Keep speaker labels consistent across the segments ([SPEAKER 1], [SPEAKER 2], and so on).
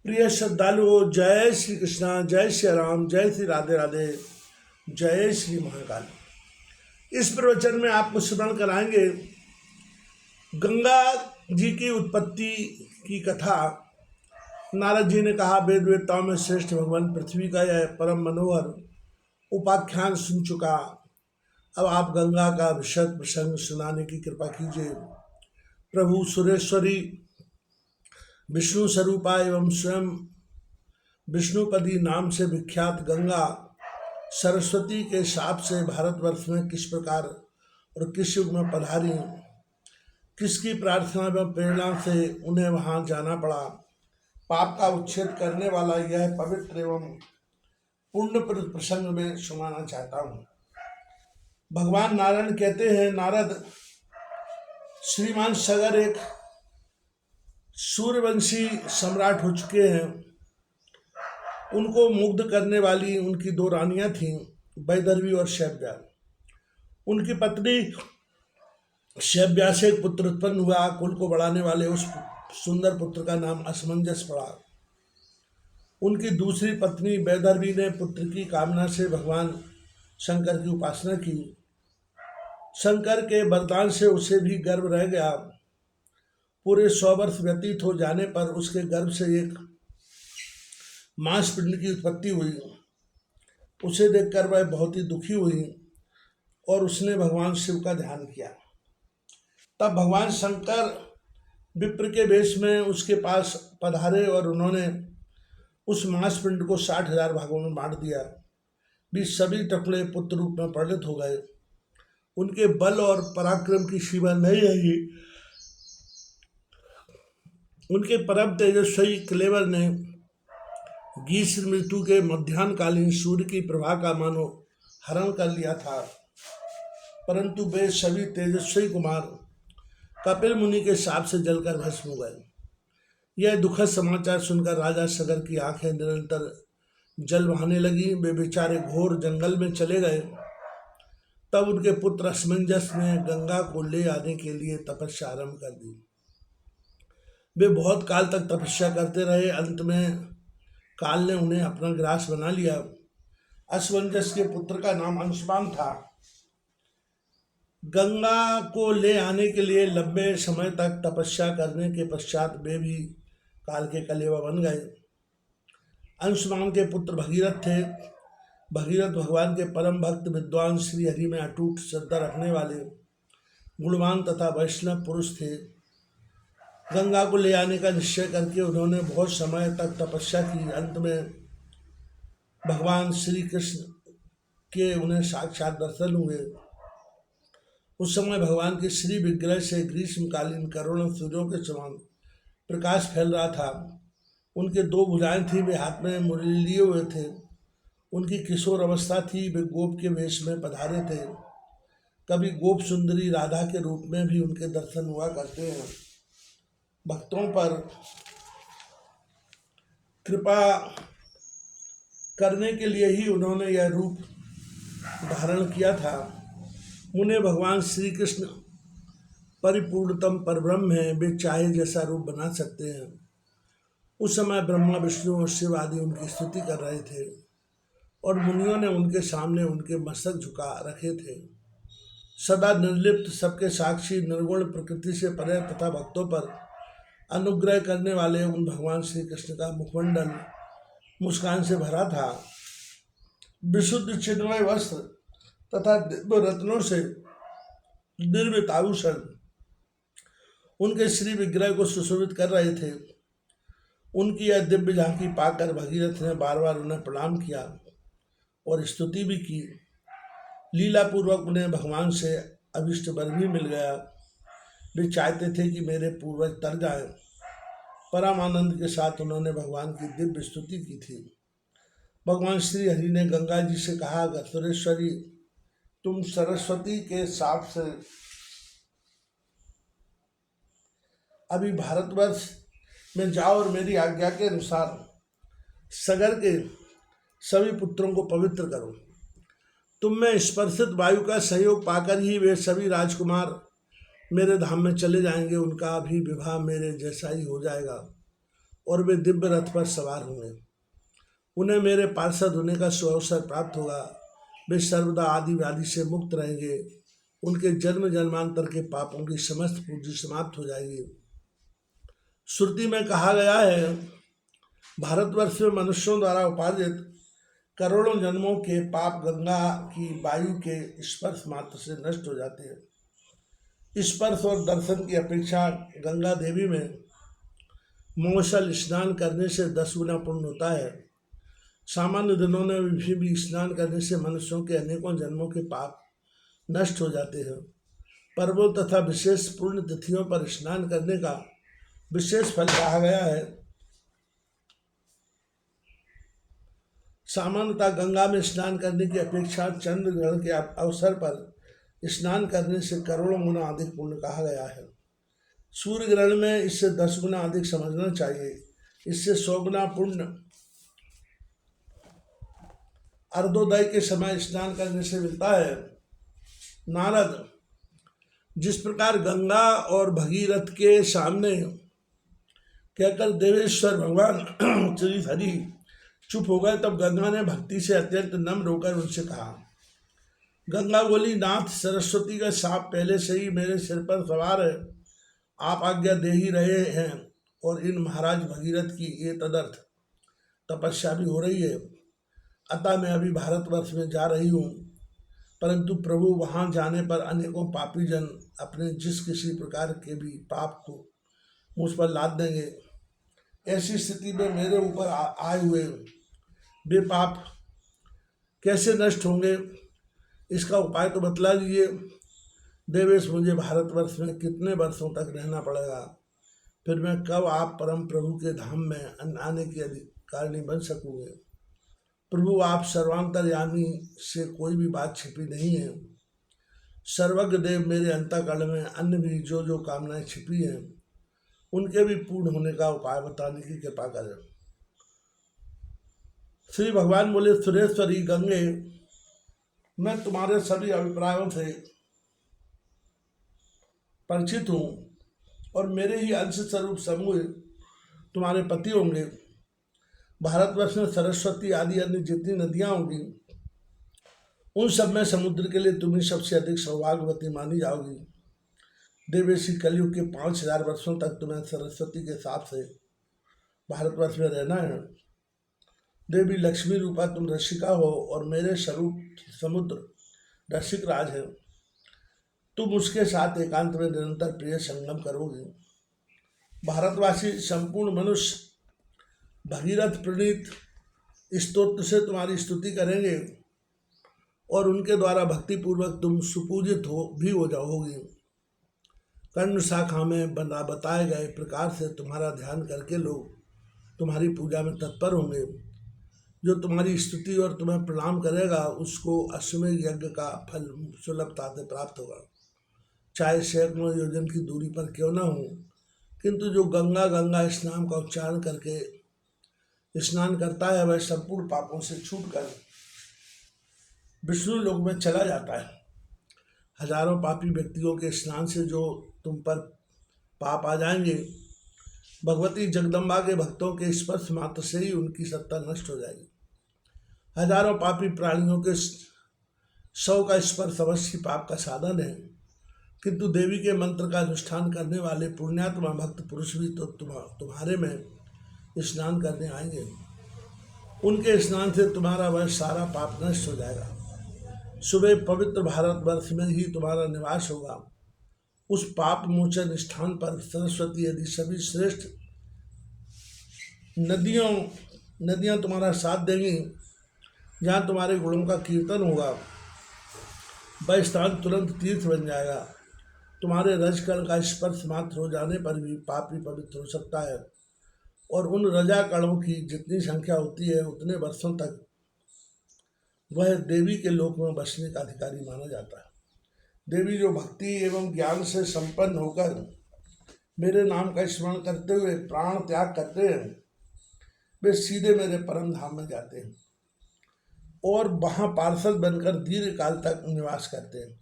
[SPEAKER 1] प्रिय श्रद्धालुओं, जय श्री कृष्णा, जय श्री राम, जय श्री राधे राधे, जय श्री महाकाल। इस प्रवचन में आपको स्मरण कराएंगे गंगा जी की उत्पत्ति की कथा। नारद जी ने कहा, वेद वेदताओं में श्रेष्ठ भगवान पृथ्वी का यह परम मनोहर उपाख्यान सुन चुका। अब आप गंगा का विशद प्रसंग सुनाने की कृपा कीजिए। प्रभु सुरेश्वरी विष्णु स्वरूपा एवं स्वयं विष्णुपदी नाम से विख्यात गंगा सरस्वती के शाप से भारतवर्ष में किस प्रकार और किस युग में पधारी, किसकी प्रार्थना एवं प्रेरणा से उन्हें वहां जाना पड़ा, पाप का उच्छेद करने वाला यह पवित्र एवं पूर्ण प्रसंग में सुनाना चाहता हूँ। भगवान नारायण कहते हैं, नारद, श्रीमान सगर एक सूर्यवंशी सम्राट हो चुके हैं। उनको मुग्ध करने वाली उनकी दो रानियां थीं, वैदर्भी और शैव्या। उनकी पत्नी शैव्या से एक पुत्र उत्पन्न हुआ। कुल को बढ़ाने वाले उस सुंदर पुत्र का नाम असमंजस पड़ा। उनकी दूसरी पत्नी वैदर्भी ने पुत्र की कामना से भगवान शंकर की उपासना की। शंकर के वरदान से उसे भी गर्भ रह गया। पूरे 100 वर्ष व्यतीत हो जाने पर उसके गर्भ से एक मांसपिंड की उत्पत्ति हुई। उसे देखकर वह बहुत ही दुखी हुई और उसने भगवान शिव का ध्यान किया। तब भगवान शंकर विप्र के वेश में उसके पास पधारे और उन्होंने उस मांसपिंड को 60,000 भागों में बांट दिया। भी सभी टुकड़े पुत्र रूप में परिणत हो गए। उनके बल और पराक्रम की सीमा नहीं रही। उनके परम तेजस्वी क्लेवर ने ग्रीष्म ऋतु के मध्याह्नकालीन सूर्य की प्रभा का मानो हरण कर लिया था, परंतु वे सभी तेजस्वी कुमार कपिल मुनि के शाप से जलकर भस्म हो गए। यह दुखद समाचार सुनकर राजा सगर की आंखें निरंतर जल बहाने लगी। वे बेचारे घोर जंगल में चले गए। तब उनके पुत्र असमंजस ने गंगा को ले आने के लिए तपस्या आरंभ कर दी। वे बहुत काल तक तपस्या करते रहे। अंत में काल ने उन्हें अपना ग्रास बना लिया। असमंजस के पुत्र का नाम अंशुमान था। गंगा को ले आने के लिए लंबे समय तक तपस्या करने के पश्चात वे भी काल के कलेवा बन गए। अंशुमान के पुत्र भगीरथ थे। भगीरथ भगवान के परम भक्त, विद्वान, श्री हरि में अटूट श्रद्धा रखने वाले गुणवान तथा वैष्णव पुरुष थे। गंगा को ले आने का निश्चय करके उन्होंने बहुत समय तक तपस्या की। अंत में भगवान श्री कृष्ण के उन्हें साक्षात दर्शन हुए। उस समय भगवान के श्री विग्रह से ग्रीष्मकालीन करोड़ों सूर्यों के समान प्रकाश फैल रहा था। उनके 2 भुजाएं थी, वे हाथ में मुरली लिए हुए थे। उनकी किशोर अवस्था थी। वे गोप के वेश में पधारे थे। कभी गोप सुंदरी राधा के रूप में भी उनके दर्शन हुआ करते हैं। भक्तों पर कृपा करने के लिए ही उन्होंने यह रूप धारण किया था। उन्हें भगवान श्री कृष्ण परिपूर्णतम परब्रह्म हैं। वे चाहे जैसा रूप बना सकते हैं। उस समय ब्रह्मा, विष्णु और शिव आदि उनकी स्तुति कर रहे थे और मुनियों ने उनके सामने उनके मस्तक झुका रखे थे। सदा निर्लिप्त, सबके साक्षी, निर्गुण, प्रकृति से परे तथा भक्तों पर अनुग्रह करने वाले उन भगवान श्री कृष्ण का मुखमंडल मुस्कान से भरा था। विशुद्ध चिन्मय वस्त्र तथा दिव्य रत्नों से निर्मित आभूषण उनके श्री विग्रह को सुशोभित कर रहे थे। उनकी यह दिव्य झांकी पाकर भगीरथ ने बार बार उन्हें प्रणाम किया और स्तुति भी की। लीला पूर्वक उन्हें भगवान से अभिष्ट वर भी मिल गया। वे चाहते थे कि मेरे पूर्वज तर जाएं। परम आनंद के साथ उन्होंने भगवान की दिव्य स्तुति की थी। भगवान श्री हरि ने गंगा जी से कहा, सुरेश्वरी, तुम सरस्वती के शाप से अभी भारतवर्ष में जाओ और मेरी आज्ञा के अनुसार सगर के सभी पुत्रों को पवित्र करो। तुम में स्पर्शित वायु का सहयोग पाकर ही वे सभी राजकुमार मेरे धाम में चले जाएंगे। उनका भी विवाह मेरे जैसा ही हो जाएगा। और वे दिव्य रथ पर सवार होंगे। उन्हें मेरे पार्षद होने का सुअवसर प्राप्त होगा। वे सर्वदा आदि व्याधि से मुक्त रहेंगे। उनके जन्म जन्मांतर के पापों की समस्त पूंजी समाप्त हो जाएगी। श्रुति में कहा गया है, भारतवर्ष में मनुष्यों द्वारा उपार्जित करोड़ों जन्मों के पाप गंगा की वायु के स्पर्श मात्र से नष्ट हो जाते हैं। स्पर्श और दर्शन की अपेक्षा गंगा देवी में मौसल स्नान करने से 10 गुना पुण्य होता है। सामान्य दिनों में भी स्नान करने से मनुष्यों के अनेकों जन्मों के पाप नष्ट हो जाते हैं। पर्वों तथा विशेष पुण्य तिथियों पर स्नान करने का विशेष फल कहा गया है। सामान्यतः गंगा में स्नान करने की अपेक्षा चंद्र ग्रहण के अवसर पर स्नान करने से करोड़ों गुना अधिक पुण्य कहा गया है। सूर्य ग्रहण में इससे 10 गुना अधिक समझना चाहिए। इससे 100 गुना पुण्य अर्धोदय के समय स्नान करने से मिलता है। नारद, जिस प्रकार गंगा और भगीरथ के सामने कहकर देवेश्वर भगवान श्री हरि चुप हो गए, तब गंगा ने भक्ति से अत्यंत नम्र होकर उनसे कहा। गंगा बोली, नाथ, सरस्वती का साप पहले से ही मेरे सिर पर सवार है। आप आज्ञा दे ही रहे हैं और इन महाराज भगीरथ की ये तदर्थ तपस्या भी हो रही है। अतः मैं अभी भारतवर्ष में जा रही हूँ, परंतु प्रभु वहाँ जाने पर अनेकों पापी जन अपने जिस किसी प्रकार के भी पाप को मुझ पर लाद देंगे। ऐसी स्थिति में मेरे ऊपर आए हुए वे पाप कैसे नष्ट होंगे, इसका उपाय तो बतला दीजिए। देवेश, मुझे भारतवर्ष में कितने वर्षों तक रहना पड़ेगा? फिर मैं कब आप परम प्रभु के धाम में आने की अधिकारिणी बन सकूँगे? प्रभु, आप सर्वांतर्यामी से कोई भी बात छिपी नहीं है। सर्वज्ञ देव, मेरे अंतःकरण में अन्य भी जो जो कामनाएं छिपी हैं उनके भी पूर्ण होने का उपाय बताने की कृपा करें। श्री भगवान बोले, सुरेश्वरी गंगे, मैं तुम्हारे सभी अभिप्रायों से परिचित हूँ और मेरे ही अंश स्वरूप समूह तुम्हारे पति होंगे। भारतवर्ष में सरस्वती आदि अन्य जितनी नदियाँ होंगी उन सब में समुद्र के लिए तुम ही सबसे अधिक सौभाग्यवती मानी जाओगी। देवेशी, कलयुग के 5000 वर्षों तक तुम्हें सरस्वती के हिसाब से भारतवर्ष में रहना है। देवी लक्ष्मी रूपा तुम रसिका हो और मेरे स्वरूप समुद्र रसिक राज है। तुम उसके साथ एकांत में निरंतर प्रिय संगम करोगे। भारतवासी संपूर्ण मनुष्य भगीरथ प्रणीत स्तोत्र से तुम्हारी स्तुति करेंगे और उनके द्वारा भक्ति पूर्वक तुम सुपूजित हो जाओगे। कर्ण शाखा में बताए गए प्रकार से तुम्हारा ध्यान करके लोग तुम्हारी पूजा में तत्पर होंगे। जो तुम्हारी स्तुति और तुम्हें प्रणाम करेगा उसको अश्वमेध यज्ञ का फल सुलभता से प्राप्त होगा, चाहे सैकड़ों योजन की दूरी पर क्यों ना हो। किंतु जो गंगा गंगा इस नाम का उच्चारण करके स्नान करता है वह संपूर्ण पापों से छूटकर विष्णु लोक में चला जाता है। हजारों पापी व्यक्तियों के स्नान से जो तुम पर पाप आ जाएंगे, भगवती जगदम्बा के भक्तों के स्पर्श मात्र से ही उनकी सत्ता नष्ट हो जाएगी। हजारों पापी प्राणियों के 100 का स्पर्श अवश्य पाप का साधन है, किंतु देवी के मंत्र का अनुष्ठान करने वाले पुण्यात्मा भक्त पुरुष भी तो तुम्हारे में स्नान करने आएंगे। उनके स्नान से तुम्हारा वह सारा पाप नष्ट हो जाएगा। सुबह पवित्र भारतवर्ष में ही तुम्हारा निवास होगा। उस पाप मोचन स्थान पर सरस्वती यदि सभी श्रेष्ठ नदियाँ तुम्हारा साथ देंगी, जहाँ तुम्हारे गुणों का कीर्तन होगा, वह स्थान तुरंत तीर्थ बन जाएगा। तुम्हारे रजकण का स्पर्श मात्र हो जाने पर भी पापी पवित्र हो सकता है और उन रजा कणों की जितनी संख्या होती है उतने वर्षों तक वह देवी के लोक में बसने का अधिकारी माना जाता है। देवी जो भक्ति एवं ज्ञान से संपन्न होकर मेरे नाम का स्मरण करते हुए प्राण त्याग करते हैं, वे सीधे मेरे परम धाम में जाते हैं और वहाँ पार्षद बनकर दीर्घ काल तक निवास करते हैं।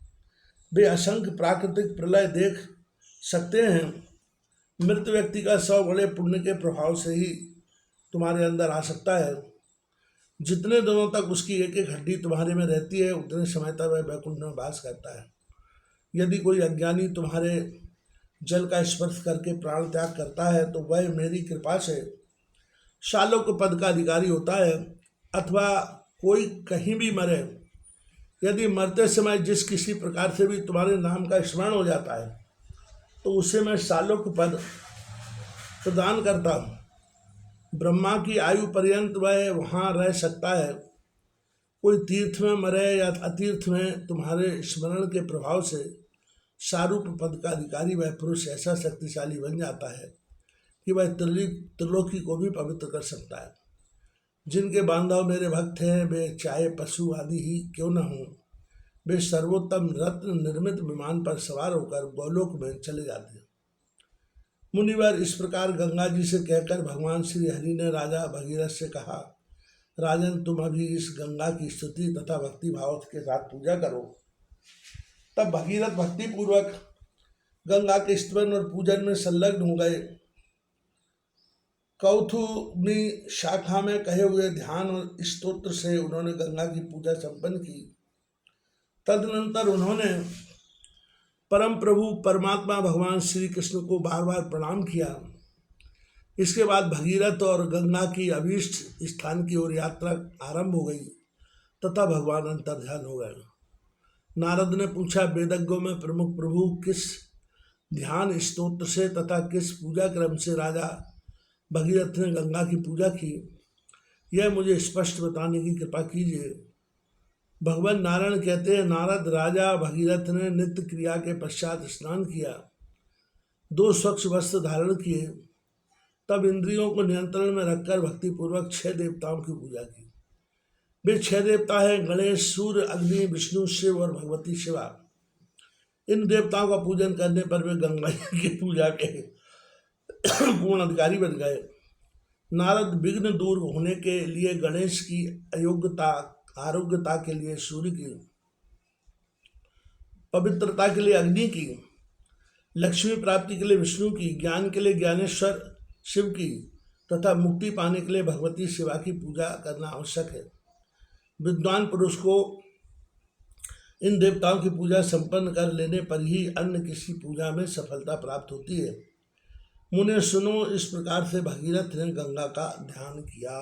[SPEAKER 1] वे असंख्य प्राकृतिक प्रलय देख सकते हैं, मृत व्यक्ति का शव बड़े पुण्य के प्रभाव से ही तुम्हारे अंदर आ सकता है। जितने दिनों तक उसकी एक एक हड्डी तुम्हारे में रहती है उतने समय तक वह वैकुंठ में वास करता है। यदि कोई अज्ञानी तुम्हारे जल का स्पर्श करके प्राण त्याग करता है तो वह मेरी कृपा से शालोक पद का अधिकारी होता है। अथवा कोई कहीं भी मरे, यदि मरते समय जिस किसी प्रकार से भी तुम्हारे नाम का स्मरण हो जाता है तो उसे मैं शालोक पद प्रदान करता हूँ। ब्रह्मा की आयु पर्यंत वह वहाँ रह सकता है। कोई तीर्थ में मरे या अतीर्थ में तुम्हारे स्मरण के प्रभाव से शारूप पद का अधिकारी वह पुरुष ऐसा शक्तिशाली बन जाता है कि वह त्रिलोकी को भी पवित्र कर सकता है। जिनके बांधव मेरे भक्त हैं वे चाहे पशु आदि ही क्यों न हों, वे सर्वोत्तम रत्न निर्मित विमान पर सवार होकर गोलोक में चले जाते हैं। मुनिवर इस प्रकार गंगा जी से कहकर भगवान श्री हरि ने राजा भगीरथ से कहा, राजन तुम अभी इस गंगा की स्तुति तथा भक्ति भाव के साथ पूजा करो। तब भगीरथ भक्ति पूर्वक गंगा के स्तवन और पूजन में संलग्न हो गए। कौथुमी शाखा में कहे हुए ध्यान और स्तोत्र से उन्होंने गंगा की पूजा संपन्न की। तदनंतर उन्होंने परम प्रभु परमात्मा भगवान श्री कृष्ण को बार बार प्रणाम किया। इसके बाद भगीरथ और गंगा की अभीष्ट स्थान की ओर यात्रा आरंभ हो गई तथा भगवान अंतर्ध्यान हो गए। नारद ने पूछा, वेदज्ञों में प्रमुख प्रभु किस ध्यान स्तोत्र से तथा किस पूजा क्रम से राजा भगीरथ ने गंगा की पूजा की, यह मुझे स्पष्ट बताने की कृपा कीजिए। भगवान नारायण कहते हैं, नारद, राजा भगीरथ ने नित्य क्रिया के पश्चात स्नान किया, 2 स्वच्छ वस्त्र धारण किए, तब इंद्रियों को नियंत्रण में रखकर भक्तिपूर्वक 6 देवताओं की पूजा की। वे 6 देवता हैं गणेश, सूर्य, अग्नि, विष्णु, शिव और भगवती शिवा। इन देवताओं का पूजन करने पर वे गंगा की पूजा के पूर्ण अधिकारी बन गए। नारद विघ्न दूर होने के लिए गणेश की, आरोग्यता के लिए सूर्य की, पवित्रता के लिए अग्नि की, लक्ष्मी प्राप्ति के लिए विष्णु की, ज्ञान के लिए ज्ञानेश्वर शिव की तथा मुक्ति पाने के लिए भगवती शिवा की पूजा करना आवश्यक है। विद्वान पुरुष को इन देवताओं की पूजा संपन्न कर लेने पर ही अन्य किसी पूजा में सफलता प्राप्त होती है। मुने सुनो, इस प्रकार से भगीरथ ने गंगा का ध्यान किया।